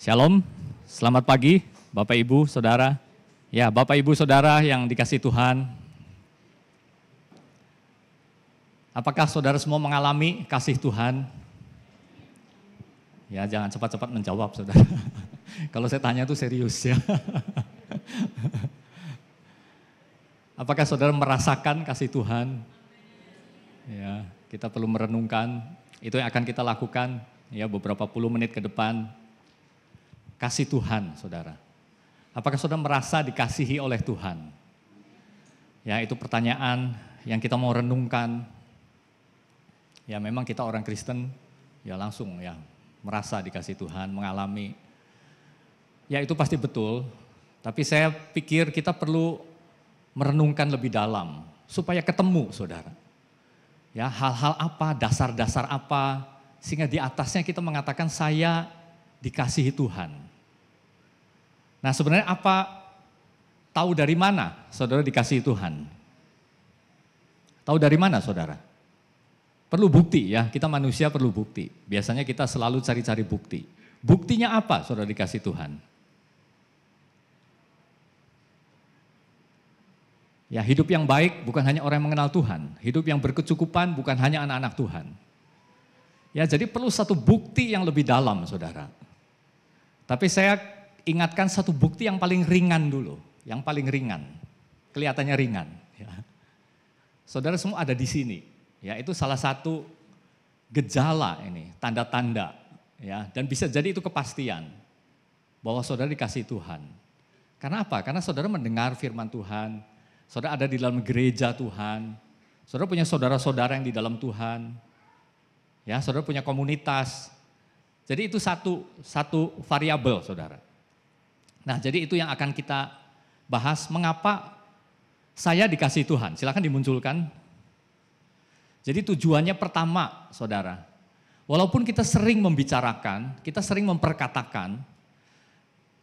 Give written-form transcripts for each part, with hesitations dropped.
Shalom, selamat pagi Bapak Ibu Saudara. Ya, Bapak Ibu Saudara yang dikasihi Tuhan. Apakah saudara semua mengalami kasih Tuhan? Ya, jangan cepat-cepat menjawab saudara. Kalau saya tanya itu serius ya. Apakah saudara merasakan kasih Tuhan? Ya, kita perlu merenungkan. Itu yang akan kita lakukan ya beberapa puluh menit ke depan. Kasih Tuhan, saudara. Apakah saudara merasa dikasihi oleh Tuhan? Ya, itu pertanyaan yang kita mau renungkan. Ya, memang kita orang Kristen, ya langsung ya merasa dikasihi Tuhan, mengalami. Ya, itu pasti betul. Tapi saya pikir kita perlu merenungkan lebih dalam supaya ketemu, saudara. Ya, hal-hal apa, dasar-dasar apa, sehingga di atasnya kita mengatakan saya dikasihi Tuhan. Nah, sebenarnya tahu dari mana saudara dikasihi Tuhan? Tahu dari mana saudara? Perlu bukti ya, kita manusia perlu bukti. Biasanya kita selalu cari-cari bukti. Buktinya apa saudara dikasihi Tuhan? Ya, hidup yang baik bukan hanya orang yang mengenal Tuhan. Hidup yang berkecukupan bukan hanya anak-anak Tuhan. Ya, jadi perlu satu bukti yang lebih dalam saudara. Tapi saya ingatkan satu bukti yang paling ringan dulu, yang paling ringan, kelihatannya ringan. Ya. Saudara semua ada di sini, ya itu salah satu gejala ini, tanda-tanda, ya dan bisa jadi itu kepastian bahwa saudara dikasihi Tuhan. Karena apa? Karena saudara mendengar firman Tuhan, saudara ada di dalam gereja Tuhan, saudara punya saudara-saudara yang di dalam Tuhan, ya saudara punya komunitas. Jadi itu satu variabel saudara. Nah, jadi itu yang akan kita bahas, mengapa saya dikasihi Tuhan. Silakan dimunculkan. Jadi tujuannya pertama, saudara. Walaupun kita sering membicarakan, kita sering memperkatakan,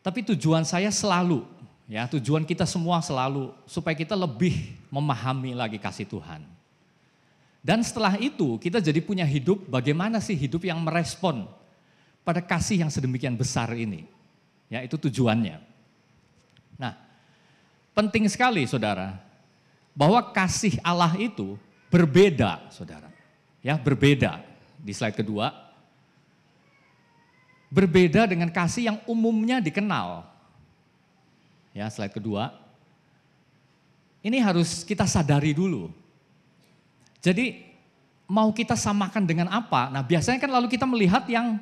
tapi tujuan saya selalu, ya tujuan kita semua selalu, supaya kita lebih memahami lagi kasih Tuhan. Dan setelah itu, kita jadi punya hidup, bagaimana sih hidup yang merespon pada kasih yang sedemikian besar ini. Ya, itu tujuannya. Nah, penting sekali saudara, bahwa kasih Allah itu berbeda saudara. Ya, berbeda. Di slide kedua, berbeda dengan kasih yang umumnya dikenal. Ya, slide kedua. Ini harus kita sadari dulu. Jadi, mau kita samakan dengan apa? Nah, biasanya kan lalu kita melihat yang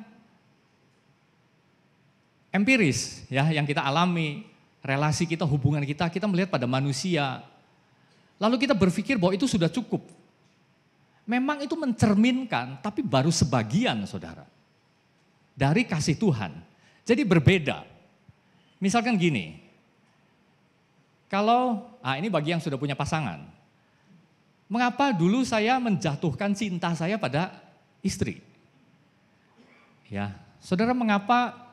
empiris ya yang kita alami, relasi kita, hubungan kita melihat pada manusia. Lalu kita berpikir bahwa itu sudah cukup. Memang itu mencerminkan tapi baru sebagian saudara dari kasih Tuhan. Jadi berbeda. Misalkan gini. Kalau ini bagi yang sudah punya pasangan. Mengapa dulu saya menjatuhkan cinta saya pada istri? Ya, saudara mengapa?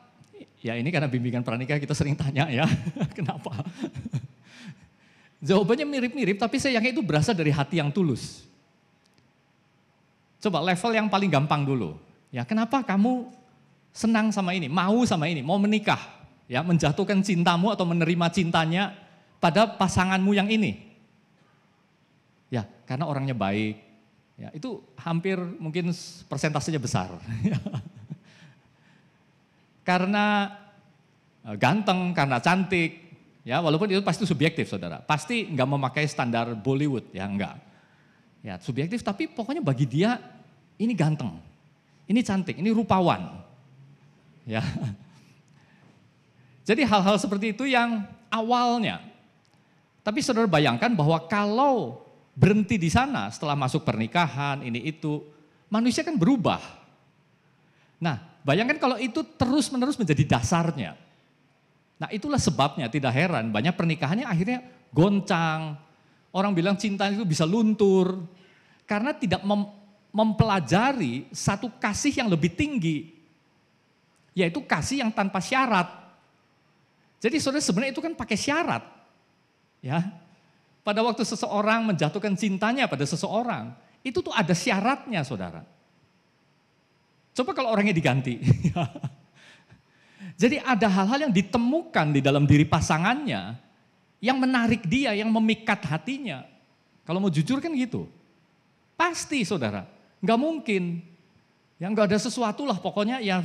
Ya ini karena bimbingan pranikah kita sering tanya ya, kenapa? Jawabannya mirip-mirip tapi saya yakin itu berasal dari hati yang tulus. Coba level yang paling gampang dulu. Ya kenapa kamu senang sama ini, mau sama ini, mau menikah? Ya menjatuhkan cintamu atau menerima cintanya pada pasanganmu yang ini. Ya karena orangnya baik. Ya itu hampir mungkin persentasenya besar. Karena ganteng, karena cantik, ya walaupun itu pasti subjektif saudara. Pasti enggak memakai standar Bollywood, ya enggak. Ya subjektif tapi pokoknya bagi dia ini ganteng, ini cantik, ini rupawan. Ya. Jadi hal-hal seperti itu yang awalnya. Tapi saudara bayangkan bahwa kalau berhenti di sana setelah masuk pernikahan, ini itu, manusia kan berubah. Nah, bayangkan kalau itu terus-menerus menjadi dasarnya. Nah itulah sebabnya tidak heran banyak pernikahannya akhirnya goncang. Orang bilang cinta itu bisa luntur. Karena tidak mempelajari satu kasih yang lebih tinggi. Yaitu kasih yang tanpa syarat. Jadi saudara sebenarnya itu kan pakai syarat. Ya, pada waktu seseorang menjatuhkan cintanya pada seseorang. Itu tuh ada syaratnya saudara. Coba kalau orangnya diganti. Jadi ada hal-hal yang ditemukan di dalam diri pasangannya yang menarik dia, yang memikat hatinya. Kalau mau jujur kan gitu. Pasti saudara, nggak mungkin. Ya nggak ada sesuatu lah pokoknya ya.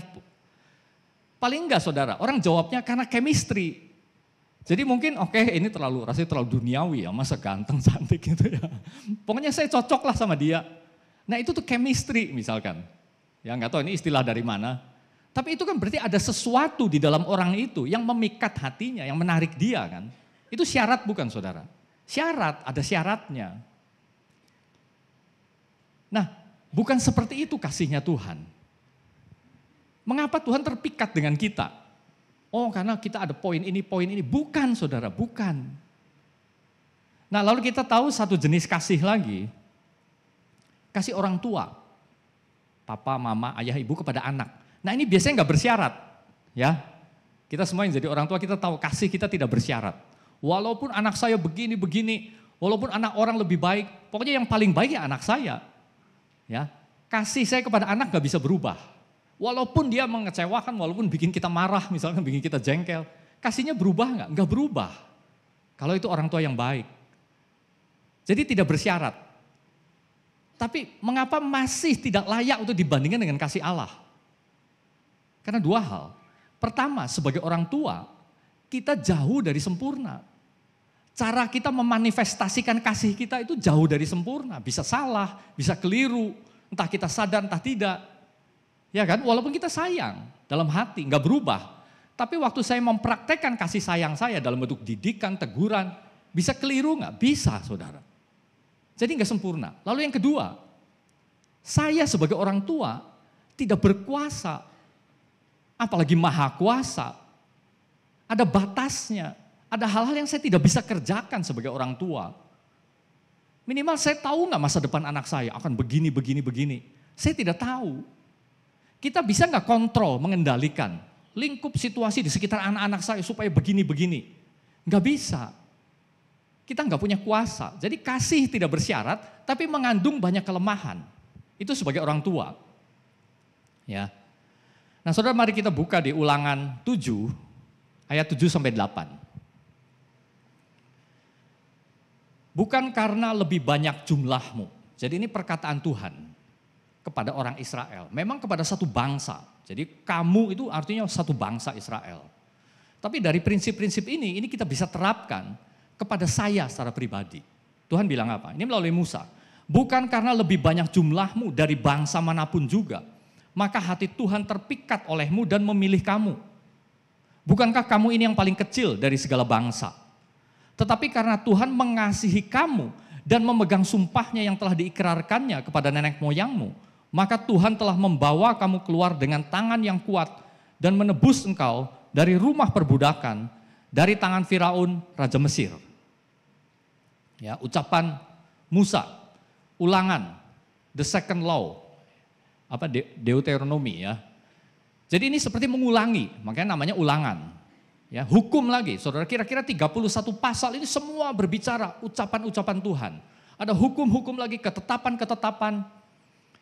Paling enggak saudara, orang jawabnya karena chemistry. Jadi mungkin ini rasanya terlalu duniawi ya, masa ganteng cantik gitu ya. Pokoknya saya cocok lah sama dia. Nah itu tuh chemistry misalkan. Ya nggak tahu ini istilah dari mana. Tapi itu kan berarti ada sesuatu di dalam orang itu yang memikat hatinya, yang menarik dia kan. Itu syarat bukan saudara? Syarat, ada syaratnya. Nah, bukan seperti itu kasihnya Tuhan. Mengapa Tuhan terpikat dengan kita? Oh karena kita ada poin ini. Bukan saudara, bukan. Nah lalu kita tahu satu jenis kasih lagi. Kasih orang tua. Papa, mama, ayah, ibu kepada anak. Nah ini biasanya nggak bersyarat, ya. Kita semua yang jadi orang tua kita tahu kasih kita tidak bersyarat. Walaupun anak saya begini, walaupun anak orang lebih baik, pokoknya yang paling baik ya anak saya. Ya, kasih saya kepada anak nggak bisa berubah. Walaupun dia mengecewakan, walaupun bikin kita marah, misalkan bikin kita jengkel, kasihnya berubah nggak? Nggak berubah. Kalau itu orang tua yang baik. Jadi tidak bersyarat. Tapi mengapa masih tidak layak untuk dibandingkan dengan kasih Allah? Karena dua hal. Pertama, sebagai orang tua, kita jauh dari sempurna. Cara kita memanifestasikan kasih kita itu jauh dari sempurna. Bisa salah, bisa keliru, entah kita sadar, entah tidak. Ya kan, walaupun kita sayang dalam hati, nggak berubah. Tapi waktu saya mempraktekkan kasih sayang saya dalam bentuk didikan, teguran, bisa keliru nggak? Bisa saudara. Jadi nggak sempurna. Lalu yang kedua, saya sebagai orang tua tidak berkuasa. Apalagi maha kuasa, ada batasnya, ada hal-hal yang saya tidak bisa kerjakan sebagai orang tua. Minimal saya tahu nggak masa depan anak saya akan begini. Saya tidak tahu. Kita bisa nggak kontrol, mengendalikan lingkup situasi di sekitar anak-anak saya supaya begini. Nggak bisa. Kita nggak punya kuasa. Jadi kasih tidak bersyarat, tapi mengandung banyak kelemahan. Itu sebagai orang tua. Ya. Nah saudara mari kita buka di Ulangan 7 ayat 7-8. Bukan karena lebih banyak jumlahmu. Jadi ini perkataan Tuhan kepada orang Israel. Memang kepada satu bangsa. Jadi kamu itu artinya satu bangsa Israel. Tapi dari prinsip-prinsip ini kita bisa terapkan kepada saya secara pribadi. Tuhan bilang apa? Ini melalui Musa. Bukan karena lebih banyak jumlahmu dari bangsa manapun juga. Maka hati Tuhan terpikat olehmu dan memilih kamu. Bukankah kamu ini yang paling kecil dari segala bangsa? Tetapi karena Tuhan mengasihi kamu dan memegang sumpahnya yang telah diikrarkannya kepada nenek moyangmu, maka Tuhan telah membawa kamu keluar dengan tangan yang kuat dan menebus engkau dari rumah perbudakan, dari tangan Firaun, Raja Mesir. Ya, ucapan Musa, Ulangan, the second law, Deuteronomi ya. Jadi ini seperti mengulangi, makanya namanya ulangan. Ya, hukum lagi, saudara kira-kira 31 pasal ini semua berbicara ucapan-ucapan Tuhan. Ada hukum-hukum lagi, ketetapan-ketetapan.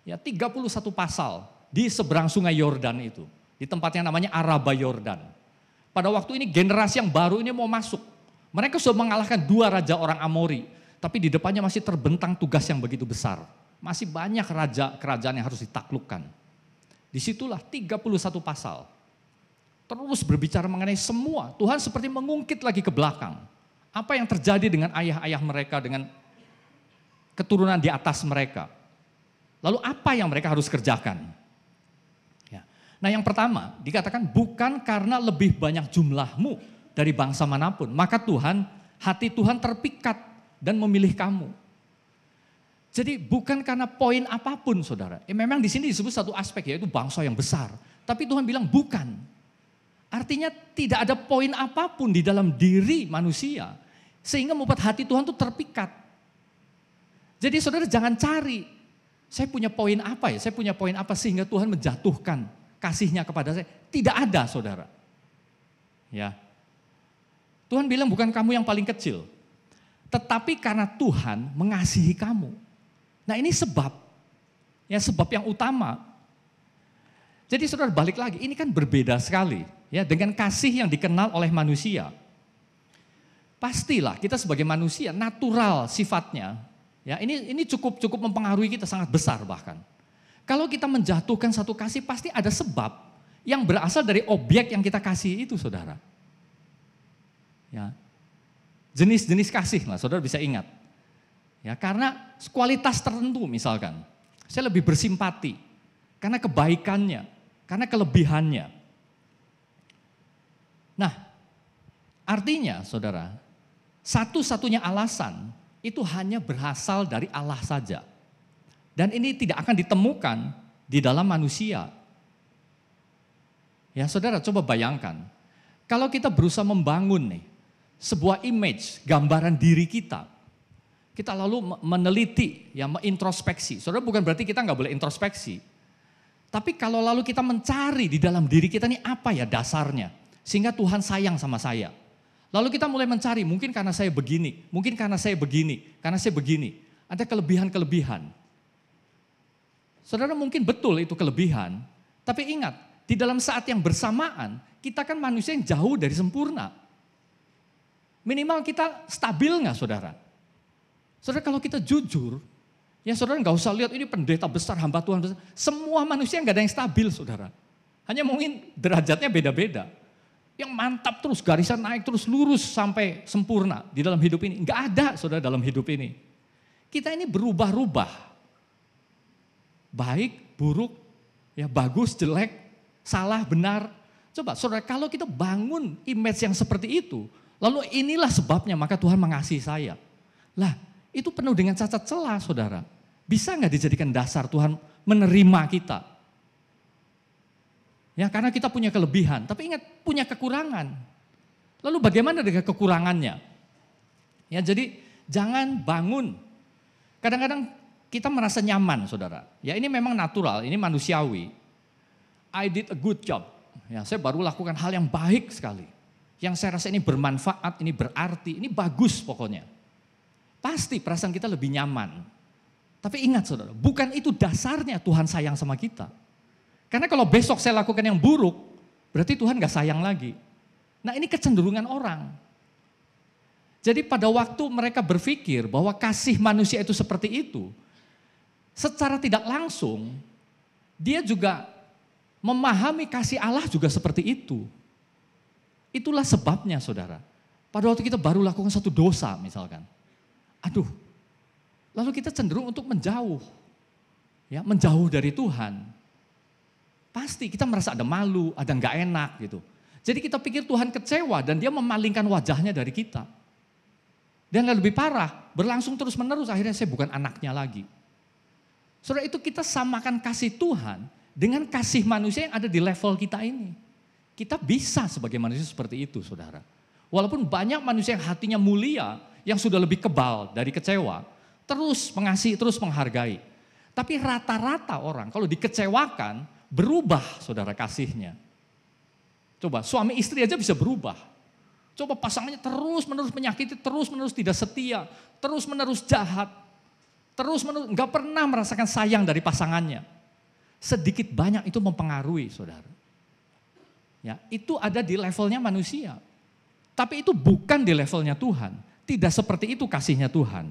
Ya, 31 pasal di seberang sungai Yordan itu. Di tempat yang namanya Araba Yordan. Pada waktu ini generasi yang baru ini mau masuk. Mereka sudah mengalahkan 2 raja orang Amori. Tapi di depannya masih terbentang tugas yang begitu besar. Masih banyak raja kerajaan yang harus ditaklukkan. Disitulah 31 pasal. Terus berbicara mengenai semua. Tuhan seperti mengungkit lagi ke belakang. Apa yang terjadi dengan ayah-ayah mereka, dengan keturunan di atas mereka. Lalu apa yang mereka harus kerjakan? Ya. Nah yang pertama dikatakan bukan karena lebih banyak jumlahmu dari bangsa manapun. Maka hati Tuhan terpikat dan memilih kamu. Jadi bukan karena poin apapun saudara. Memang di sini disebut satu aspek yaitu bangsa yang besar. Tapi Tuhan bilang bukan. Artinya tidak ada poin apapun di dalam diri manusia. Sehingga membuat hati Tuhan itu terpikat. Jadi saudara jangan cari. Saya punya poin apa ya? Saya punya poin apa sehingga Tuhan menjatuhkan kasihnya kepada saya. Tidak ada saudara. Ya. Tuhan bilang bukan kamu yang paling kecil. Tetapi karena Tuhan mengasihi kamu. Nah ini sebab. Ya sebab yang utama. Jadi saudara balik lagi, ini kan berbeda sekali ya dengan kasih yang dikenal oleh manusia. Pastilah kita sebagai manusia natural sifatnya, ya ini cukup mempengaruhi kita sangat besar bahkan. Kalau kita menjatuhkan satu kasih pasti ada sebab yang berasal dari objek yang kita kasih itu, saudara. Ya, jenis-jenis kasih lah, saudara bisa ingat. Ya, karena kualitas tertentu misalkan, saya lebih bersimpati karena kebaikannya, karena kelebihannya. Nah, artinya saudara, satu-satunya alasan itu hanya berasal dari Allah saja. Dan ini tidak akan ditemukan di dalam manusia. Ya saudara, coba bayangkan, kalau kita berusaha membangun nih, sebuah image, gambaran diri kita lalu meneliti, ya mengintrospeksi. Saudara, bukan berarti kita nggak boleh introspeksi. Tapi kalau lalu kita mencari di dalam diri kita ini apa ya dasarnya, sehingga Tuhan sayang sama saya. Lalu kita mulai mencari, mungkin karena saya begini, mungkin karena saya begini, karena saya begini. Ada kelebihan-kelebihan. Saudara, mungkin betul itu kelebihan, tapi ingat, di dalam saat yang bersamaan, kita kan manusia yang jauh dari sempurna. Minimal kita stabil nggak, saudara? Saudara, kalau kita jujur, ya saudara nggak usah lihat ini pendeta besar, hamba Tuhan besar. Semua manusia nggak ada yang stabil, saudara. Hanya mungkin derajatnya beda-beda. Yang mantap terus, garisan naik terus, lurus sampai sempurna di dalam hidup ini. Nggak ada, saudara, dalam hidup ini. Kita ini berubah-ubah. Baik, buruk, ya bagus, jelek, salah, benar. Coba saudara, kalau kita bangun image yang seperti itu, lalu inilah sebabnya maka Tuhan mengasihi saya. Lah, itu penuh dengan cacat celah, saudara. Bisa nggak dijadikan dasar Tuhan menerima kita? Ya, karena kita punya kelebihan, tapi ingat punya kekurangan. Lalu bagaimana dengan kekurangannya? Ya, jadi jangan bangun. Kadang-kadang kita merasa nyaman, saudara. Ya, ini memang natural, ini manusiawi. I did a good job. Ya, saya baru lakukan hal yang baik sekali. Yang saya rasa ini bermanfaat, ini berarti, ini bagus pokoknya. Pasti perasaan kita lebih nyaman. Tapi ingat saudara, bukan itu dasarnya Tuhan sayang sama kita. Karena kalau besok saya lakukan yang buruk, berarti Tuhan gak sayang lagi. Nah, ini kecenderungan orang. Jadi pada waktu mereka berpikir bahwa kasih manusia itu seperti itu, secara tidak langsung, dia juga memahami kasih Allah juga seperti itu. Itulah sebabnya saudara. Pada waktu kita baru lakukan satu dosa misalkan. Aduh, lalu kita cenderung untuk menjauh. Ya, menjauh dari Tuhan. Pasti kita merasa ada malu, ada nggak enak gitu. Jadi kita pikir Tuhan kecewa dan dia memalingkan wajahnya dari kita. Dan yang lebih parah, berlangsung terus menerus akhirnya saya bukan anaknya lagi. Saudara, itu kita samakan kasih Tuhan dengan kasih manusia yang ada di level kita ini. Kita bisa sebagai manusia seperti itu, saudara. Walaupun banyak manusia yang hatinya mulia, yang sudah lebih kebal dari kecewa, terus mengasihi, terus menghargai. Tapi rata-rata orang kalau dikecewakan, berubah saudara kasihnya. Coba suami istri aja bisa berubah. Coba pasangannya terus menerus menyakiti, terus menerus tidak setia, terus menerus jahat, terus menerus nggak pernah merasakan sayang dari pasangannya. Sedikit banyak itu mempengaruhi saudara. Ya, itu ada di levelnya manusia. Tapi itu bukan di levelnya Tuhan. Tidak seperti itu kasihnya Tuhan.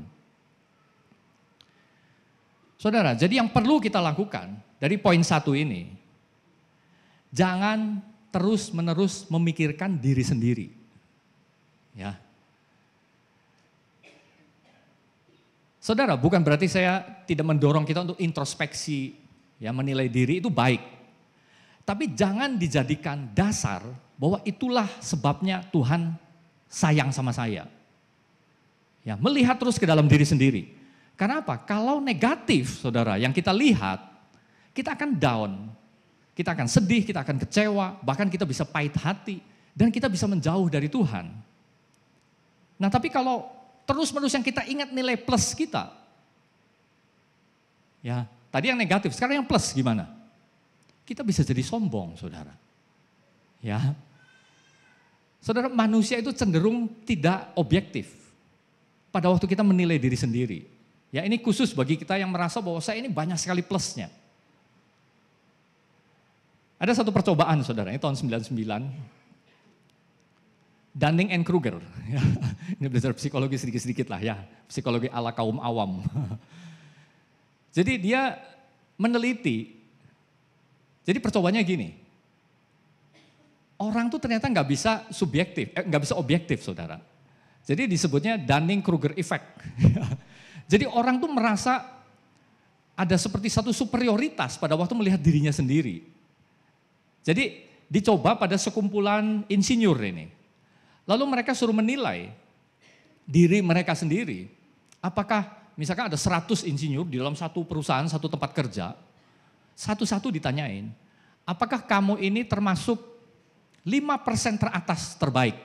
Saudara, jadi yang perlu kita lakukan dari poin 1 ini, jangan terus-menerus memikirkan diri sendiri. Ya. Saudara, bukan berarti saya tidak mendorong kita untuk introspeksi, ya menilai diri itu baik. Tapi jangan dijadikan dasar bahwa itulah sebabnya Tuhan sayang sama saya. Ya, melihat terus ke dalam diri sendiri. Karena apa? Kalau negatif, saudara, yang kita lihat, kita akan down, kita akan sedih, kita akan kecewa, bahkan kita bisa pahit hati, dan kita bisa menjauh dari Tuhan. Nah, tapi kalau terus-menerus yang kita ingat nilai plus kita, ya, tadi yang negatif, sekarang yang plus gimana? Kita bisa jadi sombong, saudara. Ya, saudara, manusia itu cenderung tidak objektif. Pada waktu kita menilai diri sendiri. Ya, ini khusus bagi kita yang merasa bahwa saya ini banyak sekali plusnya. Ada satu percobaan saudara, ini tahun 99. Dunning and Kruger. Ini belajar psikologi sedikit-sedikit lah ya, psikologi ala kaum awam. Jadi dia meneliti, jadi percobaannya gini, orang tuh ternyata nggak bisa subjektif, nggak bisa objektif saudara. Jadi disebutnya Dunning-Kruger effect. Jadi orang tuh merasa ada seperti satu superioritas pada waktu melihat dirinya sendiri. Jadi dicoba pada sekumpulan insinyur ini. Lalu mereka suruh menilai diri mereka sendiri. Apakah misalkan ada 100 insinyur di dalam satu perusahaan, satu tempat kerja. Satu-satu ditanyain, apakah kamu ini termasuk 5% teratas terbaik?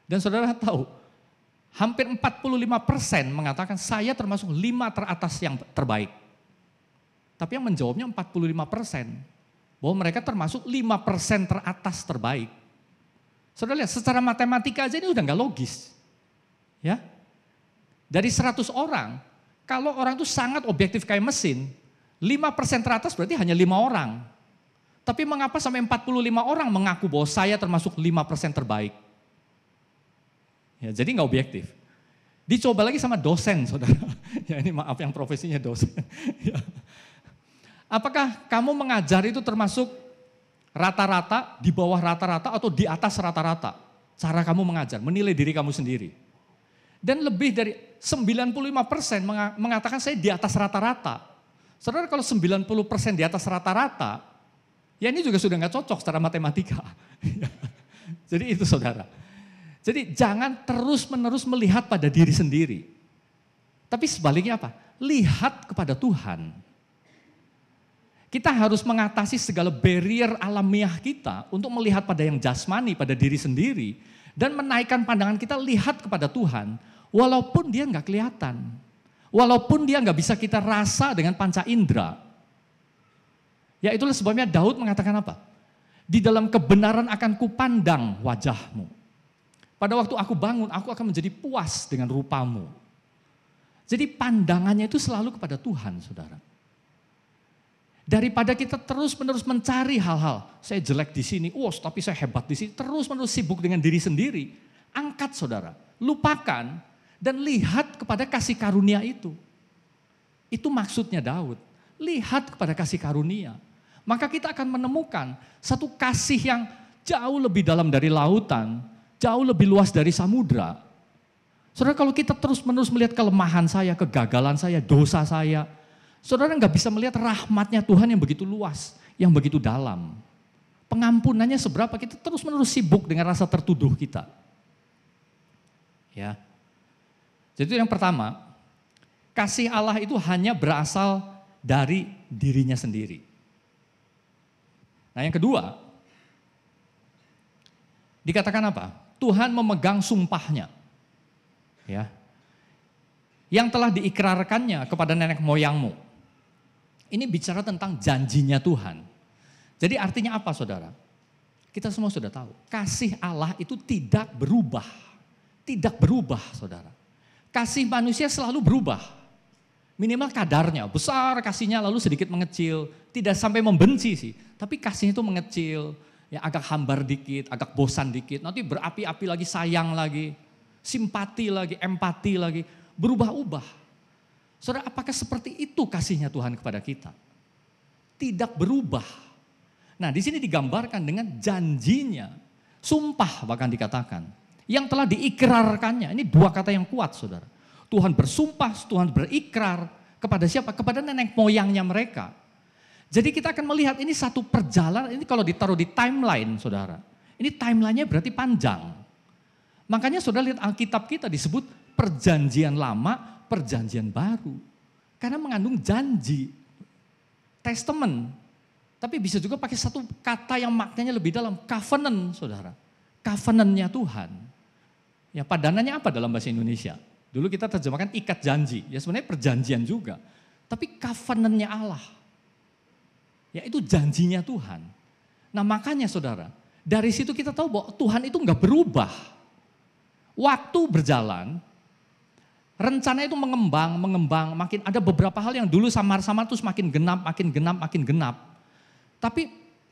Dan saudara tahu, hampir 45% mengatakan saya termasuk 5 teratas yang terbaik. Tapi yang menjawabnya 45%. Bahwa mereka termasuk 5% teratas terbaik. Saudara lihat, secara matematika aja ini udah gak logis. Ya, dari 100 orang, kalau orang itu sangat objektif kayak mesin, 5% teratas berarti hanya 5 orang. Tapi mengapa sampai 45 orang mengaku bahwa saya termasuk 5% terbaik? Ya, jadi gak objektif. Dicoba lagi sama dosen, saudara. Ya ini maaf yang profesinya dosen. Ya. Apakah kamu mengajar itu termasuk rata-rata, di bawah rata-rata, atau di atas rata-rata? Cara kamu mengajar, menilai diri kamu sendiri. Dan lebih dari 95% mengatakan saya di atas rata-rata. Saudara kalau 90% di atas rata-rata, ya ini juga sudah nggak cocok secara matematika. Jadi itu saudara. Jadi jangan terus-menerus melihat pada diri sendiri. Tapi sebaliknya apa? Lihat kepada Tuhan. Kita harus mengatasi segala barrier alamiah kita untuk melihat pada yang jasmani, pada diri sendiri. Dan menaikkan pandangan kita lihat kepada Tuhan. Walaupun dia nggak kelihatan. Walaupun dia nggak bisa kita rasa dengan panca indera. Ya itulah sebabnya Daud mengatakan apa? Di dalam kebenaran akan kupandang wajahmu. Pada waktu aku bangun, aku akan menjadi puas dengan rupamu. Jadi pandangannya itu selalu kepada Tuhan, saudara. Daripada kita terus-menerus mencari hal-hal, saya jelek di sini, tapi saya hebat di sini, terus-menerus sibuk dengan diri sendiri. Angkat saudara, lupakan dan lihat kepada kasih karunia itu. Itu maksudnya Daud, lihat kepada kasih karunia. Maka kita akan menemukan satu kasih yang jauh lebih dalam dari lautan, jauh lebih luas dari samudra. Saudara kalau kita terus-menerus melihat kelemahan saya, kegagalan saya, dosa saya, saudara nggak bisa melihat rahmatnya Tuhan yang begitu luas, yang begitu dalam. Pengampunannya seberapa, kita terus-menerus sibuk dengan rasa tertuduh kita. Ya. Jadi yang pertama, kasih Allah itu hanya berasal dari dirinya sendiri. Nah yang kedua, dikatakan apa? Tuhan memegang sumpahnya. Ya. Yang telah diikrarkannya kepada nenek moyangmu. Ini bicara tentang janjinya Tuhan. Jadi artinya apa saudara? Kita semua sudah tahu, kasih Allah itu tidak berubah. Tidak berubah saudara. Kasih manusia selalu berubah. Minimal kadarnya, besar kasihnya lalu sedikit mengecil. Tidak sampai membenci sih, tapi kasihnya itu mengecil. Ya agak hambar dikit, agak bosan dikit. Nanti berapi-api lagi, sayang lagi. Simpati lagi, empati lagi. Berubah-ubah. Saudara, apakah seperti itu kasihnya Tuhan kepada kita? Tidak berubah. Nah, di sini digambarkan dengan janjinya, sumpah bahkan dikatakan, yang telah diikrarkannya. Ini dua kata yang kuat, saudara. Tuhan bersumpah, Tuhan berikrar kepada siapa? Kepada nenek moyangnya mereka. Jadi kita akan melihat ini satu perjalanan. Ini kalau ditaruh di timeline, saudara. Ini timelinenya berarti panjang. Makanya saudara lihat Alkitab kita disebut perjanjian lama, perjanjian baru. Karena mengandung janji, testament. Tapi bisa juga pakai satu kata yang maknanya lebih dalam, covenant saudara. Covenantnya Tuhan. Ya padanannya apa dalam bahasa Indonesia? Dulu kita terjemahkan ikat janji, ya sebenarnya perjanjian juga. Tapi covenantnya Allah. Ya itu janjinya Tuhan. Nah makanya saudara, dari situ kita tahu bahwa Tuhan itu enggak berubah. Waktu berjalan, rencana itu mengembang, makin ada beberapa hal yang dulu samar-samar terus makin genap. Tapi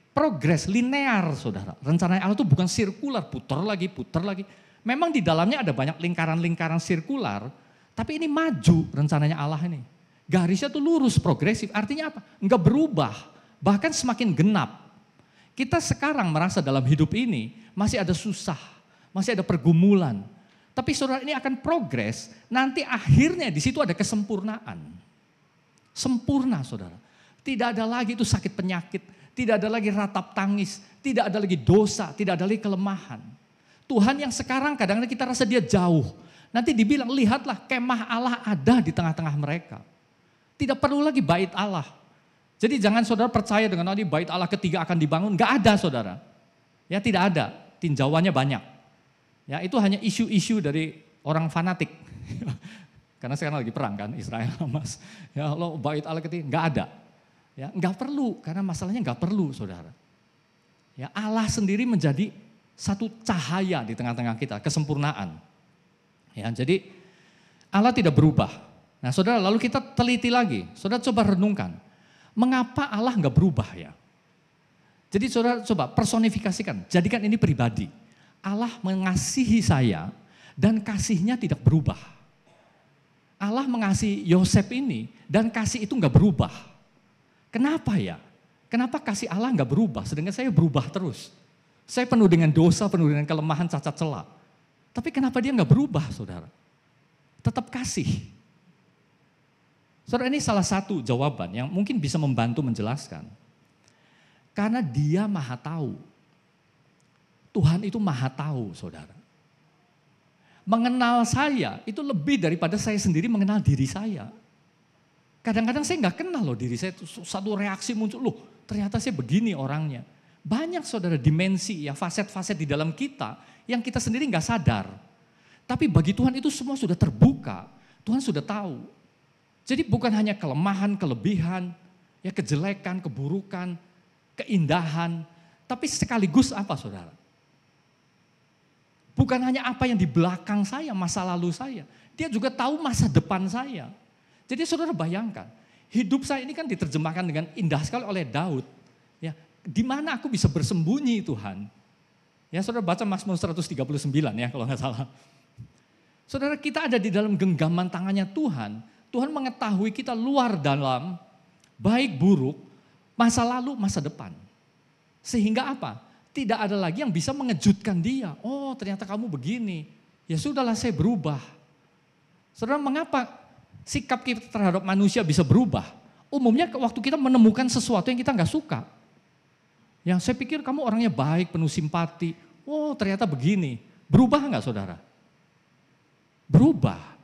progres linear, saudara. Rencana Allah itu bukan sirkular, putar lagi. Memang di dalamnya ada banyak lingkaran-lingkaran sirkular, tapi ini maju rencananya Allah ini. Garisnya tuh lurus, progresif. Artinya apa? Enggak berubah, bahkan semakin genap. Kita sekarang merasa dalam hidup ini masih ada susah, masih ada pergumulan. Tapi saudara, ini akan progres, nanti akhirnya di situ ada kesempurnaan. Sempurna, saudara. Tidak ada lagi itu sakit penyakit, tidak ada lagi ratap tangis, tidak ada lagi dosa, tidak ada lagi kelemahan. Tuhan yang sekarang kadang-kadang kita rasa dia jauh. Nanti dibilang, lihatlah kemah Allah ada di tengah-tengah mereka. Tidak perlu lagi bait Allah. Jadi jangan saudara percaya dengan nanti bait Allah ketiga akan dibangun. Enggak ada, saudara. Ya, tidak ada. Tinjauannya banyak. Ya, itu hanya isu-isu dari orang fanatik. Karena sekarang lagi perang kan, Israel Hamas. Ya Allah, bait Allah ketiga, enggak ada. Ya, enggak perlu, karena masalahnya enggak perlu, saudara. Ya, Allah sendiri menjadi satu cahaya di tengah-tengah kita, kesempurnaan. Ya, jadi Allah tidak berubah. Nah, saudara, lalu kita teliti lagi. Saudara coba renungkan, mengapa Allah enggak berubah ya? Jadi saudara coba personifikasikan, jadikan ini pribadi. Allah mengasihi saya dan kasihnya tidak berubah. Allah mengasihi Yosef ini dan kasih itu enggak berubah. Kenapa ya? Kenapa kasih Allah enggak berubah sedangkan saya berubah terus? Saya penuh dengan dosa, penuh dengan kelemahan, cacat celah. Tapi kenapa dia enggak berubah, saudara? Tetap kasih. Saudara, ini salah satu jawaban yang mungkin bisa membantu menjelaskan. Karena dia maha tahu. Tuhan itu maha tahu, saudara. Mengenal saya itu lebih daripada saya sendiri mengenal diri saya. Kadang-kadang saya nggak kenal loh diri saya, satu reaksi muncul, loh ternyata saya begini orangnya. Banyak saudara dimensi ya, faset-faset di dalam kita yang kita sendiri nggak sadar. Tapi bagi Tuhan itu semua sudah terbuka, Tuhan sudah tahu. Jadi bukan hanya kelemahan, kelebihan, ya kejelekan, keburukan, keindahan, tapi sekaligus apa saudara? Bukan hanya apa yang di belakang saya, masa lalu saya. Dia juga tahu masa depan saya. Jadi saudara bayangkan, hidup saya ini kan diterjemahkan dengan indah sekali oleh Daud. Ya, di mana aku bisa bersembunyi Tuhan? Ya saudara baca Mazmur 139 ya kalau nggak salah. Saudara, kita ada di dalam genggaman tangannya Tuhan. Tuhan mengetahui kita luar dalam, baik buruk, masa lalu, masa depan. Sehingga apa? Tidak ada lagi yang bisa mengejutkan dia. Oh ternyata kamu begini. Ya sudahlah saya berubah. Saudara, mengapa sikap kita terhadap manusia bisa berubah? Umumnya waktu kita menemukan sesuatu yang kita nggak suka. Yang saya pikir kamu orangnya baik, penuh simpati. Oh ternyata begini. Berubah nggak saudara? Berubah.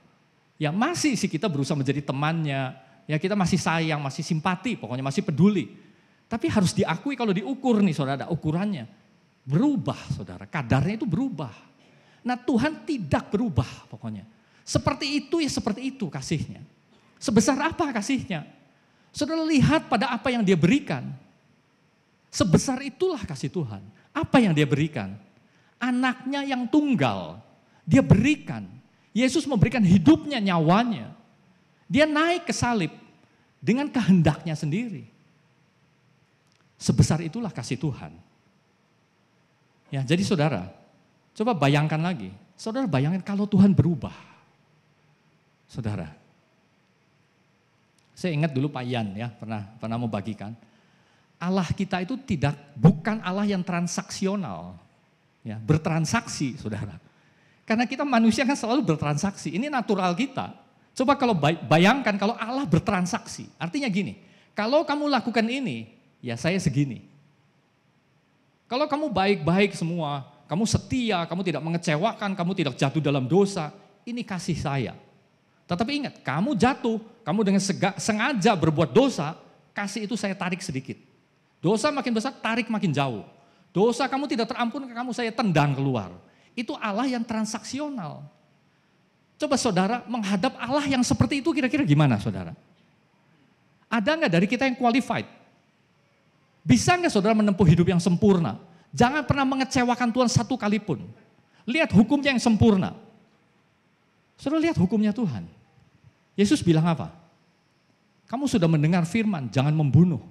Ya masih sih kita berusaha menjadi temannya. Ya kita masih sayang, masih simpati, pokoknya masih peduli. Tapi harus diakui kalau diukur nih saudara, ada ukurannya. Berubah saudara, kadarnya itu berubah. Nah Tuhan tidak berubah pokoknya. Seperti itu ya seperti itu kasihnya. Sebesar apa kasihnya? Saudara lihat pada apa yang dia berikan. Sebesar itulah kasih Tuhan. Apa yang dia berikan? Anaknya yang tunggal, dia berikan. Yesus memberikan hidupnya, nyawanya. Dia naik ke salib dengan kehendaknya sendiri. Sebesar itulah kasih Tuhan. Ya, jadi saudara, coba bayangkan lagi. Saudara bayangkan kalau Tuhan berubah. Saudara. Saya ingat dulu Pak Yan ya, pernah mau bagikan. Allah kita itu bukan Allah yang transaksional. Ya, bertransaksi, saudara. Karena kita manusia kan selalu bertransaksi. Ini natural kita. Coba kalau bayangkan kalau Allah bertransaksi. Artinya gini, kalau kamu lakukan ini, ya saya segini. Kalau kamu baik-baik semua, kamu setia, kamu tidak mengecewakan, kamu tidak jatuh dalam dosa, ini kasih saya. Tetapi ingat, kamu jatuh, kamu dengan sengaja berbuat dosa, kasih itu saya tarik sedikit. Dosa makin besar, tarik makin jauh. Dosa kamu tidak terampun, kamu saya tendang keluar. Itu Allah yang transaksional. Coba saudara menghadap Allah yang seperti itu kira-kira gimana saudara? Ada nggak dari kita yang qualified? Bisa nggak saudara menempuh hidup yang sempurna? Jangan pernah mengecewakan Tuhan satu kali pun. Lihat hukumnya yang sempurna. Saudara lihat hukumnya Tuhan. Yesus bilang apa? Kamu sudah mendengar firman, jangan membunuh.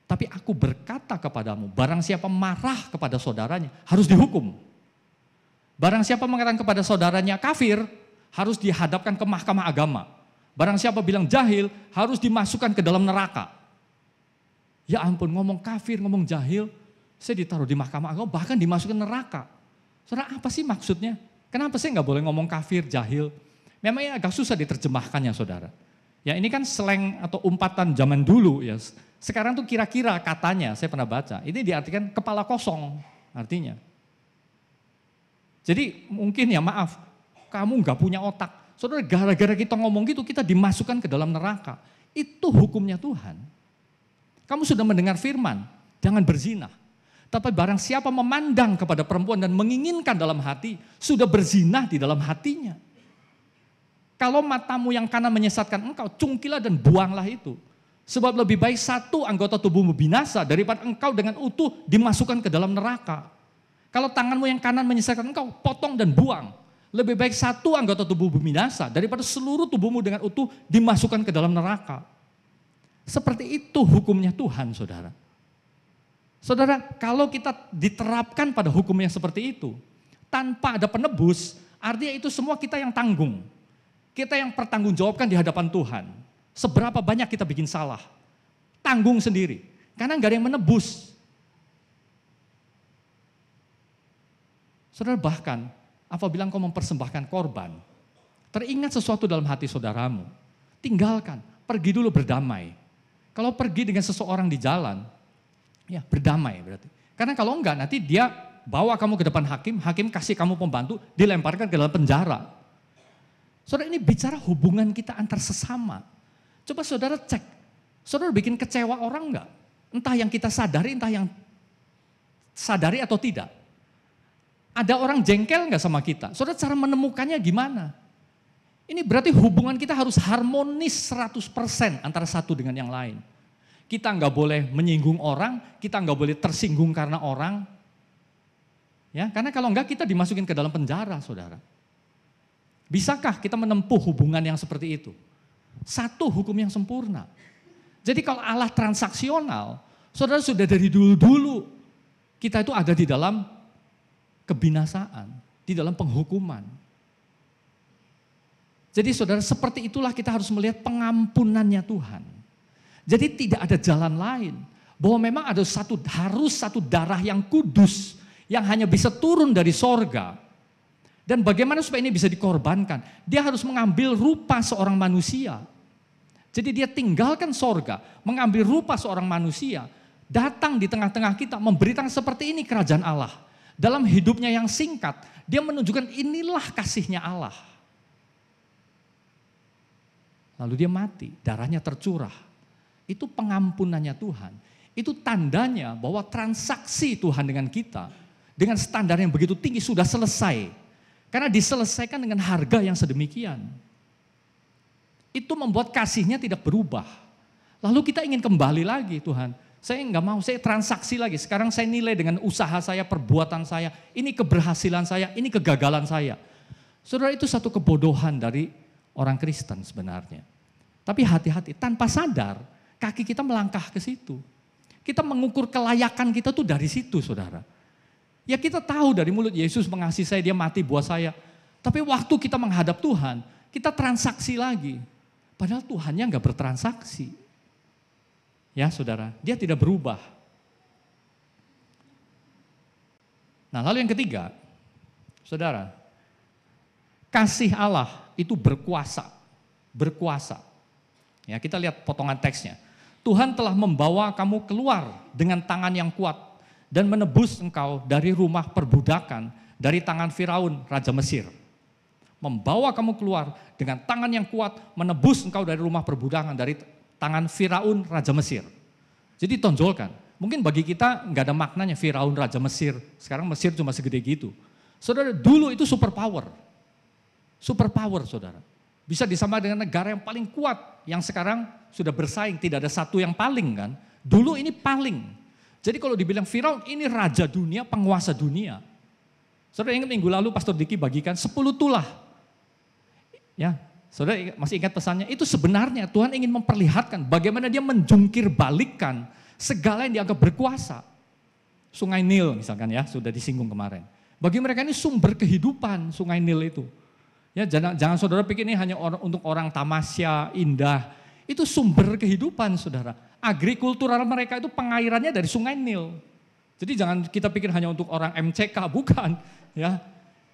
Tapi aku berkata kepadamu, barang siapa marah kepada saudaranya harus dihukum. Barang siapa mengatakan kepada saudaranya kafir, harus dihadapkan ke mahkamah agama. Barang siapa bilang jahil, harus dimasukkan ke dalam neraka. Ya ampun, ngomong kafir, ngomong jahil, saya ditaruh di mahkamah agama, bahkan dimasukkan neraka. Saudara, apa sih maksudnya? Kenapa sih nggak boleh ngomong kafir, jahil? Memangnya agak susah diterjemahkannya, saudara. Ya ini kan slang atau umpatan zaman dulu ya. Sekarang tuh kira-kira katanya, saya pernah baca, ini diartikan kepala kosong artinya. Jadi mungkin ya maaf, kamu nggak punya otak. Saudara, gara-gara kita ngomong gitu, kita dimasukkan ke dalam neraka. Itu hukumnya Tuhan. Kamu sudah mendengar firman, jangan berzina. Tapi barang siapa memandang kepada perempuan dan menginginkan dalam hati, sudah berzina di dalam hatinya. Kalau matamu yang kanan menyesatkan engkau, cungkilah dan buanglah itu. Sebab lebih baik satu anggota tubuhmu binasa daripada engkau dengan utuh dimasukkan ke dalam neraka. Kalau tanganmu yang kanan menyesatkan engkau, potong dan buang. Lebih baik satu anggota tubuhmu binasa daripada seluruh tubuhmu dengan utuh dimasukkan ke dalam neraka. Seperti itu hukumnya Tuhan, saudara. Saudara, kalau kita diterapkan pada hukum yang seperti itu, tanpa ada penebus, artinya itu semua kita yang tanggung. Kita yang pertanggungjawabkan di hadapan Tuhan. Seberapa banyak kita bikin salah, tanggung sendiri. Karena nggak ada yang menebus. Saudara, bahkan apabila engkau mempersembahkan korban, teringat sesuatu dalam hati saudaramu, tinggalkan, pergi dulu berdamai. Kalau pergi dengan seseorang di jalan, ya berdamai berarti. Karena kalau enggak nanti dia bawa kamu ke depan hakim, hakim kasih kamu pembantu, dilemparkan ke dalam penjara. Saudara, ini bicara hubungan kita antar sesama. Coba saudara cek, saudara bikin kecewa orang enggak? Entah yang kita sadari, entah yang sadari atau tidak. Ada orang jengkel enggak sama kita? Saudara, cara menemukannya gimana? Ini berarti hubungan kita harus harmonis 100% antara satu dengan yang lain. Kita enggak boleh menyinggung orang, kita enggak boleh tersinggung karena orang. Ya, karena kalau enggak kita dimasukin ke dalam penjara, saudara. Bisakah kita menempuh hubungan yang seperti itu? Satu hukum yang sempurna. Jadi kalau Allah transaksional, saudara sudah dari dulu-dulu kita itu ada di dalam kebinasaan, di dalam penghukuman. Jadi saudara, seperti itulah kita harus melihat pengampunannya Tuhan. Jadi tidak ada jalan lain, bahwa memang ada harus satu darah yang kudus, yang hanya bisa turun dari sorga. Dan bagaimana supaya ini bisa dikorbankan? Dia harus mengambil rupa seorang manusia. Jadi dia tinggalkan sorga, mengambil rupa seorang manusia, datang di tengah-tengah kita, memberitakan seperti ini kerajaan Allah. Dalam hidupnya yang singkat, dia menunjukkan inilah kasihnya Allah. Lalu dia mati, darahnya tercurah. Itu pengampunannya Tuhan. Itu tandanya bahwa transaksi Tuhan dengan kita, dengan standar yang begitu tinggi sudah selesai. Karena diselesaikan dengan harga yang sedemikian. Itu membuat kasihnya tidak berubah. Lalu kita ingin kembali lagi, Tuhan. Saya enggak mau, saya transaksi lagi. Sekarang saya nilai dengan usaha saya, perbuatan saya. Ini keberhasilan saya, ini kegagalan saya. Saudara, itu satu kebodohan dari orang Kristen sebenarnya. Tapi hati-hati, tanpa sadar kaki kita melangkah ke situ. Kita mengukur kelayakan kita tuh dari situ, saudara. Ya kita tahu dari mulut Yesus mengasihi saya, dia mati buat saya. Tapi waktu kita menghadap Tuhan, kita transaksi lagi. Padahal Tuhannya enggak bertransaksi. Ya saudara, dia tidak berubah. Nah lalu yang ketiga, saudara, kasih Allah itu berkuasa. Berkuasa. Ya kita lihat potongan teksnya. Tuhan telah membawa kamu keluar dengan tangan yang kuat dan menebus engkau dari rumah perbudakan, dari tangan Firaun, Raja Mesir. Membawa kamu keluar dengan tangan yang kuat, menebus engkau dari rumah perbudakan, dari tangan Firaun, Raja Mesir. Jadi tonjolkan, mungkin bagi kita nggak ada maknanya Firaun, Raja Mesir, sekarang Mesir cuma segede gitu. Saudara, dulu itu super power, saudara. Bisa disamakan dengan negara yang paling kuat, yang sekarang sudah bersaing, tidak ada satu yang paling kan. Dulu ini paling. Jadi kalau dibilang Firaun ini raja dunia, penguasa dunia. Saudara ingat minggu lalu Pastor Diki bagikan 10 tulah. Ya, saudara masih ingat pesannya? Itu sebenarnya Tuhan ingin memperlihatkan bagaimana dia menjungkir balikkan segala yang dianggap berkuasa. Sungai Nil misalkan ya, sudah disinggung kemarin. Bagi mereka ini sumber kehidupan Sungai Nil itu. Ya, jangan saudara pikir ini hanya untuk orang tamasya, indah. Itu sumber kehidupan saudara. Agrikultural mereka itu pengairannya dari Sungai Nil. Jadi jangan kita pikir hanya untuk orang MCK, bukan. Ya,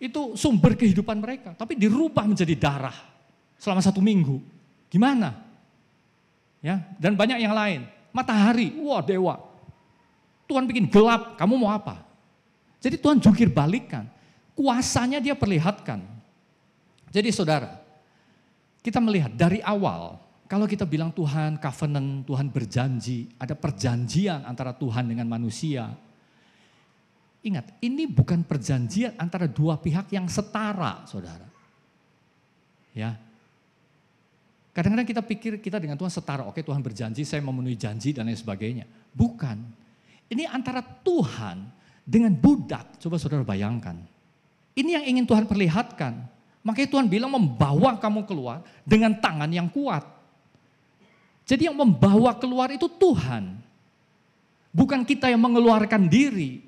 itu sumber kehidupan mereka. Tapi dirubah menjadi darah selama 1 minggu. Gimana? Ya, dan banyak yang lain. Matahari, wah dewa. Tuhan bikin gelap, kamu mau apa? Jadi Tuhan jungkir balikkan. Kuasanya dia perlihatkan. Jadi saudara, kita melihat dari awal, kalau kita bilang Tuhan covenant, Tuhan berjanji, ada perjanjian antara Tuhan dengan manusia. Ingat, ini bukan perjanjian antara dua pihak yang setara, saudara. Ya. Kadang-kadang kita pikir kita dengan Tuhan setara, oke Tuhan berjanji, saya memenuhi janji dan lain sebagainya. Bukan. Ini antara Tuhan dengan budak, coba saudara bayangkan. Ini yang ingin Tuhan perlihatkan. Makanya Tuhan bilang membawa kamu keluar dengan tangan yang kuat. Jadi yang membawa keluar itu Tuhan. Bukan kita yang mengeluarkan diri.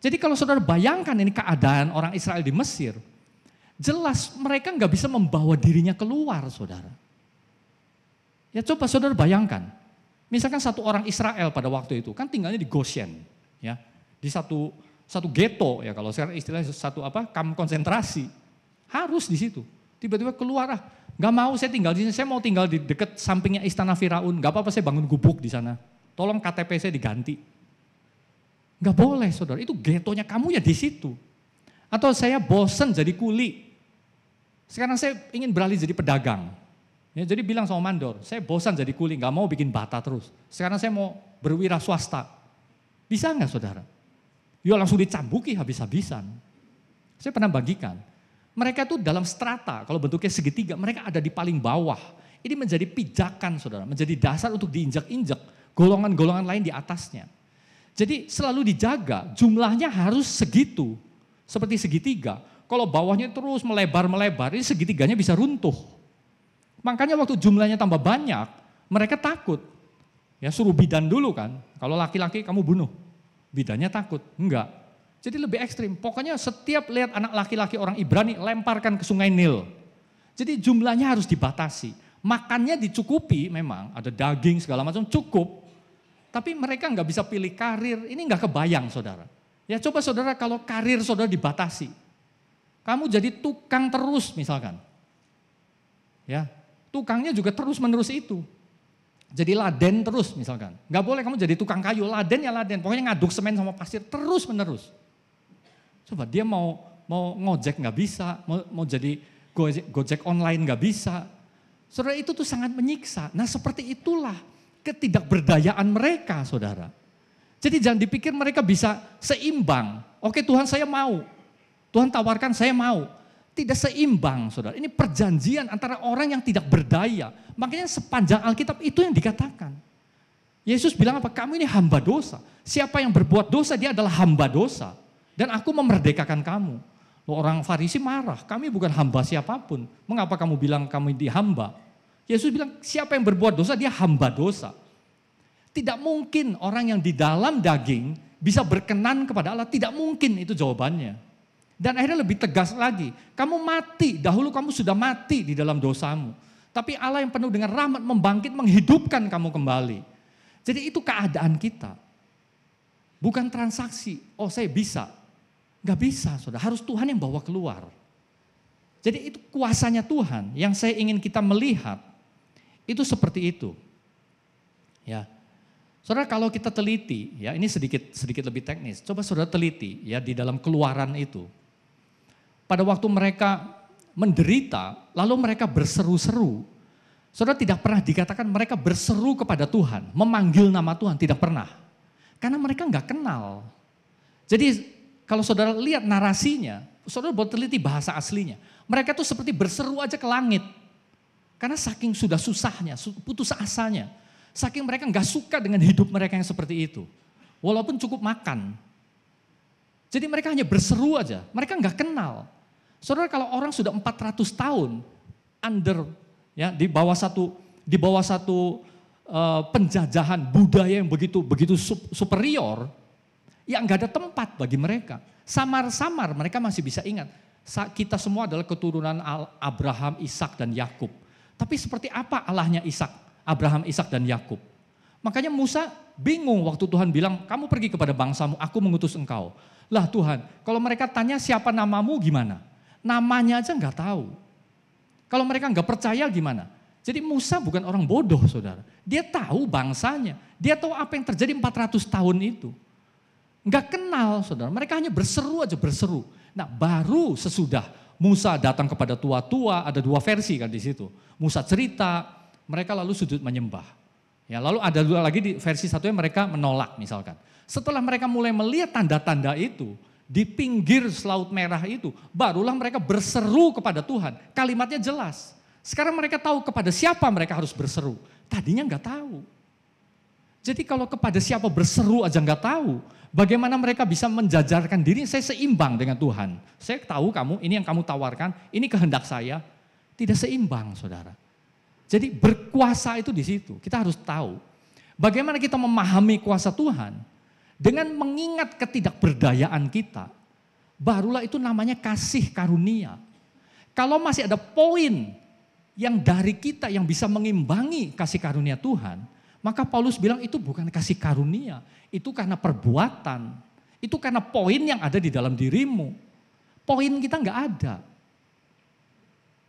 Jadi kalau saudara bayangkan ini keadaan orang Israel di Mesir. Jelas mereka nggak bisa membawa dirinya keluar saudara. Ya coba saudara bayangkan. Misalkan satu orang Israel pada waktu itu kan tinggalnya di Goshen. Ya, di satu ghetto ya kalau sekarang istilahnya satu kamp konsentrasi. Harus di situ. Tiba-tiba keluar nggak mau saya tinggal di sini, saya mau tinggal di dekat sampingnya istana Firaun. Nggak apa-apa saya bangun gubuk di sana. Tolong KTP saya diganti. Nggak boleh saudara, itu getonya kamu ya di situ. Atau saya bosen jadi kuli. Sekarang saya ingin beralih jadi pedagang. Ya, jadi bilang sama mandor, saya bosan jadi kuli, nggak mau bikin bata terus. Sekarang saya mau berwira swasta. Bisa nggak saudara? Ya langsung dicambuki habis-habisan. Saya pernah bagikan. Mereka tuh dalam strata, kalau bentuknya segitiga, mereka ada di paling bawah. Ini menjadi pijakan saudara, menjadi dasar untuk diinjak-injak. Golongan-golongan lain di atasnya. Jadi selalu dijaga, jumlahnya harus segitu. Seperti segitiga. Kalau bawahnya terus melebar-melebar, ini segitiganya bisa runtuh. Makanya waktu jumlahnya tambah banyak, mereka takut. Ya suruh bidan dulu kan, kalau laki-laki kamu bunuh. Bidannya takut, enggak. Jadi lebih ekstrim, pokoknya setiap lihat anak laki-laki orang Ibrani, lemparkan ke Sungai Nil. Jadi jumlahnya harus dibatasi. Makannya dicukupi memang, ada daging segala macam cukup. Tapi mereka enggak bisa pilih karir, ini enggak kebayang saudara. Ya coba saudara kalau karir saudara dibatasi. Kamu jadi tukang terus misalkan. Ya, tukangnya juga terus-menerus itu. Jadi laden terus misalkan. Nggak boleh kamu jadi tukang kayu, laden ya laden. Pokoknya ngaduk semen sama pasir terus-menerus. Coba dia mau ngojek nggak bisa, mau jadi gojek online nggak bisa. Saudara itu tuh sangat menyiksa. Nah seperti itulah ketidakberdayaan mereka saudara. Jadi jangan dipikir mereka bisa seimbang. Oke Tuhan saya mau. Tuhan tawarkan saya mau. Tidak seimbang saudara. Ini perjanjian antara orang yang tidak berdaya. Makanya sepanjang Alkitab itu yang dikatakan. Yesus bilang apa? Kamu ini hamba dosa. Siapa yang berbuat dosa dia adalah hamba dosa. Dan aku memerdekakan kamu. Orang Farisi marah. Kami bukan hamba siapapun. Mengapa kamu bilang kami dihamba? Yesus bilang siapa yang berbuat dosa dia hamba dosa. Tidak mungkin orang yang di dalam daging bisa berkenan kepada Allah. Tidak mungkin itu jawabannya. Dan akhirnya lebih tegas lagi, kamu mati, dahulu kamu sudah mati di dalam dosamu. Tapi Allah yang penuh dengan rahmat membangkit, menghidupkan kamu kembali. Jadi itu keadaan kita. Bukan transaksi, oh saya bisa. Gak bisa saudara, harus Tuhan yang bawa keluar. Jadi itu kuasanya Tuhan yang saya ingin kita melihat. Itu seperti itu. Ya. Saudara kalau kita teliti, ya ini sedikit lebih teknis. Coba saudara teliti ya di dalam Keluaran itu. Pada waktu mereka menderita, lalu mereka berseru-seru. Saudara tidak pernah dikatakan mereka berseru kepada Tuhan, memanggil nama Tuhan, tidak pernah. Karena mereka nggak kenal. Jadi kalau saudara lihat narasinya, saudara boleh teliti bahasa aslinya. Mereka tuh seperti berseru aja ke langit. Karena saking sudah susahnya, putus asanya. Saking mereka nggak suka dengan hidup mereka yang seperti itu. Walaupun cukup makan. Jadi mereka hanya berseru aja, mereka nggak kenal. Saudara kalau orang sudah 400 tahun di bawah satu penjajahan budaya yang begitu superior, yang nggak ada tempat bagi mereka. Samar-samar mereka masih bisa ingat, kita semua adalah keturunan Abraham, Ishak dan Yakub. Tapi seperti apa Allahnya Abraham, Ishak dan Yakub? Makanya Musa bingung waktu Tuhan bilang, kamu pergi kepada bangsamu, aku mengutus engkau. Lah Tuhan, kalau mereka tanya siapa namamu gimana? Namanya aja nggak tahu. Kalau mereka nggak percaya gimana? Jadi Musa bukan orang bodoh, saudara. Dia tahu bangsanya, dia tahu apa yang terjadi 400 tahun itu. Nggak kenal, saudara. Mereka hanya berseru aja, berseru. Nah, baru sesudah Musa datang kepada tua-tua, ada 2 versi kan di situ. Musa cerita, mereka lalu sujud menyembah. Ya, lalu ada 2 lagi di versi satunya mereka menolak misalkan. Setelah mereka mulai melihat tanda-tanda itu, di pinggir Laut Merah itu, barulah mereka berseru kepada Tuhan. Kalimatnya jelas. Sekarang mereka tahu kepada siapa mereka harus berseru. Tadinya nggak tahu. Jadi kalau kepada siapa berseru aja nggak tahu, bagaimana mereka bisa menjajarkan diri, saya seimbang dengan Tuhan. Saya tahu kamu, ini yang kamu tawarkan, ini kehendak saya. Tidak seimbang, saudara. Jadi berkuasa itu di situ. Kita harus tahu bagaimana kita memahami kuasa Tuhan dengan mengingat ketidakberdayaan kita. Barulah itu namanya kasih karunia. Kalau masih ada poin yang dari kita yang bisa mengimbangi kasih karunia Tuhan, maka Paulus bilang itu bukan kasih karunia, itu karena perbuatan. Itu karena poin yang ada di dalam dirimu. Poin kita nggak ada.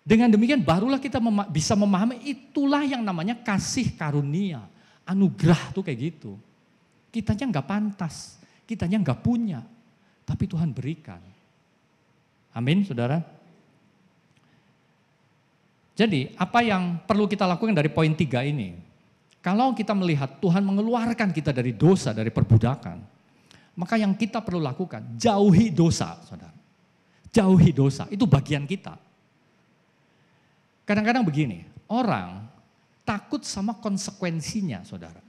Dengan demikian barulah kita bisa memahami itulah yang namanya kasih karunia. Anugerah tuh kayak gitu. Kitanya nggak pantas, kitanya nggak punya, tapi Tuhan berikan. Amin, saudara. Jadi apa yang perlu kita lakukan dari poin 3 ini? Kalau kita melihat Tuhan mengeluarkan kita dari dosa, dari perbudakan, maka yang kita perlu lakukan, jauhi dosa, saudara. Jauhi dosa, itu bagian kita. Kadang-kadang begini, orang takut sama konsekuensinya, saudara.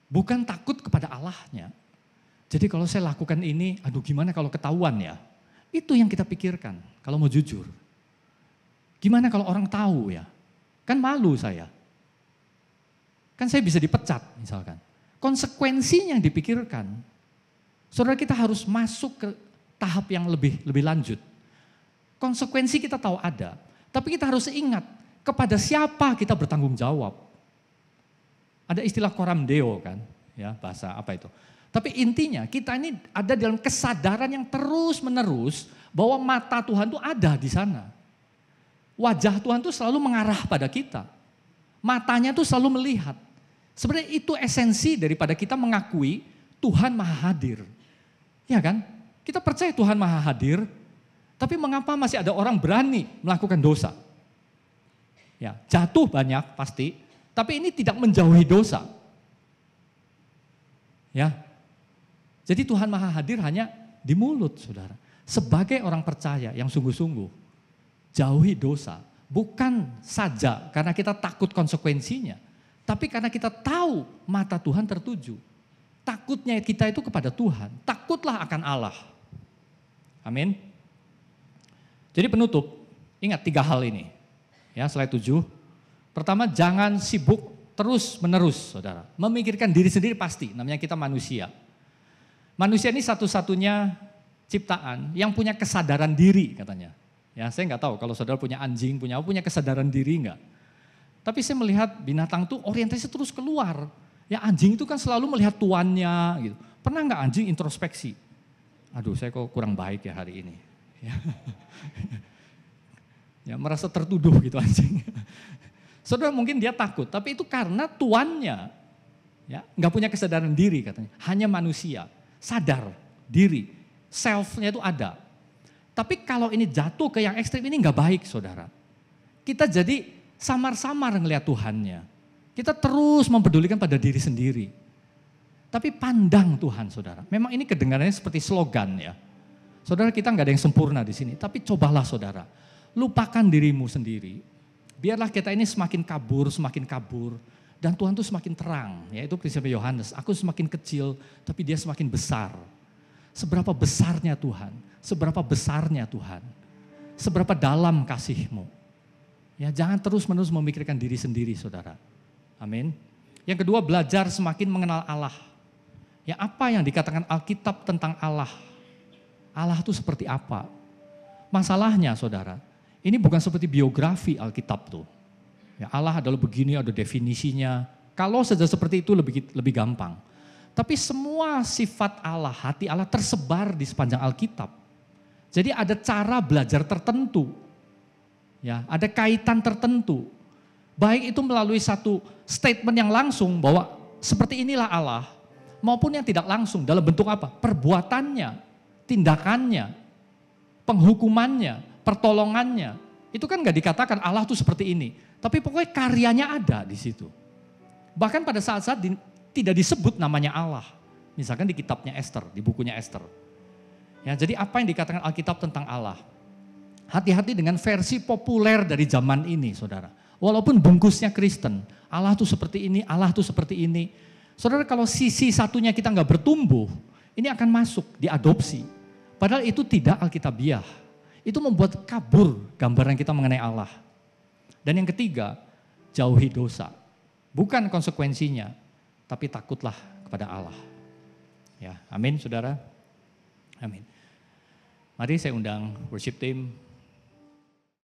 Bukan takut kepada Allahnya. Jadi kalau saya lakukan ini, aduh gimana kalau ketahuan ya? Itu yang kita pikirkan, kalau mau jujur. Gimana kalau orang tahu ya? Kan malu saya. Kan saya bisa dipecat misalkan. Konsekuensinya yang dipikirkan. Saudara, kita harus masuk ke tahap yang lebih lanjut. Konsekuensi kita tahu ada. Tapi kita harus ingat, kepada siapa kita bertanggung jawab. Ada istilah coram deo kan, ya bahasa apa itu. Tapi intinya kita ini ada dalam kesadaran yang terus menerus bahwa mata Tuhan itu ada di sana. Wajah Tuhan itu selalu mengarah pada kita. Matanya itu selalu melihat. Sebenarnya itu esensi daripada kita mengakui Tuhan Maha Hadir. Ya kan? Kita percaya Tuhan Maha Hadir. Tapi mengapa masih ada orang berani melakukan dosa? Ya, jatuh banyak pasti, tapi ini tidak menjauhi dosa. Ya. Jadi Tuhan Maha Hadir hanya di mulut, saudara. Sebagai orang percaya yang sungguh-sungguh, jauhi dosa. Bukan saja karena kita takut konsekuensinya, tapi karena kita tahu mata Tuhan tertuju. Takutnya kita itu kepada Tuhan, takutlah akan Allah. Amin. Jadi penutup, ingat 3 hal ini. Ya, slide 7. Pertama, jangan sibuk terus menerus, saudara. Memikirkan diri sendiri pasti, namanya kita manusia. Manusia ini satu-satunya ciptaan yang punya kesadaran diri katanya. Ya, saya nggak tahu kalau saudara punya anjing, punya kesadaran diri nggak. Tapi saya melihat binatang itu orientasi terus keluar. Ya anjing itu kan selalu melihat tuannya gitu. Pernah nggak anjing introspeksi? Aduh, saya kok kurang baik ya hari ini. Ya. Ya, merasa tertuduh gitu anjing. Saudara mungkin dia takut, tapi itu karena tuannya ya nggak punya kesadaran diri katanya. Hanya manusia sadar diri, self-nya itu ada. Tapi kalau ini jatuh ke yang ekstrim ini nggak baik, saudara. Kita jadi samar-samar ngelihat Tuhannya. Kita terus mempedulikan pada diri sendiri. Tapi pandang Tuhan, saudara. Memang ini kedengarannya seperti slogan ya. Saudara, kita nggak ada yang sempurna di sini, tapi cobalah saudara, lupakan dirimu sendiri. Biarlah kita ini semakin kabur, dan Tuhan itu semakin terang. Yaitu prinsip Yohanes, aku semakin kecil, tapi dia semakin besar. Seberapa besarnya Tuhan, seberapa besarnya Tuhan, seberapa dalam kasih-Mu. Ya, jangan terus-menerus memikirkan diri sendiri, saudara. Amin. Yang kedua, belajar semakin mengenal Allah. Ya, apa yang dikatakan Alkitab tentang Allah? Allah itu seperti apa? Masalahnya saudara, ini bukan seperti biografi Alkitab tuh. Ya, Allah adalah begini, ada definisinya. Kalau saja seperti itu lebih gampang. Tapi semua sifat Allah, hati Allah tersebar di sepanjang Alkitab. Jadi ada cara belajar tertentu. Ya, ada kaitan tertentu. Baik itu melalui satu statement yang langsung bahwa seperti inilah Allah, maupun yang tidak langsung dalam bentuk apa? Perbuatannya, tindakannya, penghukumannya, pertolongannya. Itu kan gak dikatakan Allah tuh seperti ini. Tapi pokoknya karyanya ada di situ. Bahkan pada saat-saat tidak disebut namanya Allah. Misalkan di kitabnya Esther, di bukunya Esther. Ya, jadi apa yang dikatakan Alkitab tentang Allah? Hati-hati dengan versi populer dari zaman ini, saudara. Walaupun bungkusnya Kristen, Allah tuh seperti ini, Allah tuh seperti ini. Saudara, kalau sisi satunya kita nggak bertumbuh, ini akan masuk, diadopsi. Padahal itu tidak Alkitabiah. Itu membuat kabur gambaran kita mengenai Allah. Dan yang ketiga, jauhi dosa. Bukan konsekuensinya, tapi takutlah kepada Allah. Ya, amin saudara. Amin. Mari saya undang worship team